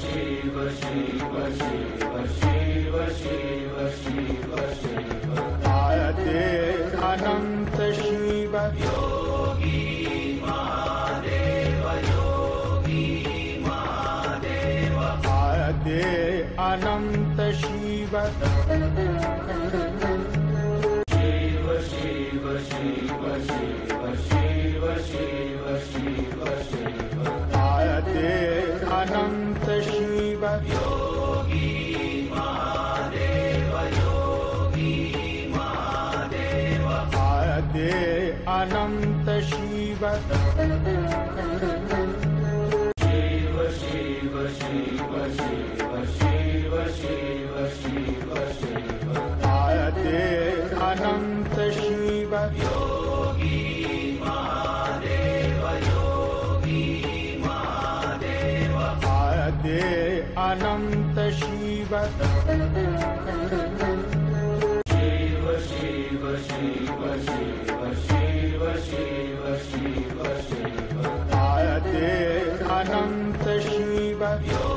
शिव शिव शिव शिव शिव शिव शिव आयते अनंत शिव योगी महादेव योगी महादेव आयते अनंत शिव शिव शिव शिव शिव शिव शिव शिव शिव आयते अनंत शिव योगी महादेव योगी महादेव आयते अनंत शिव शिव शिव शिव शिव शिव शिव शिव शिव आयते अनंत शिव योगी महादेव योगी महादेव आयते अनंत शिव शिव शिव शिव शिव शिव शिव शिव शिव आयते अनंत शिव योगी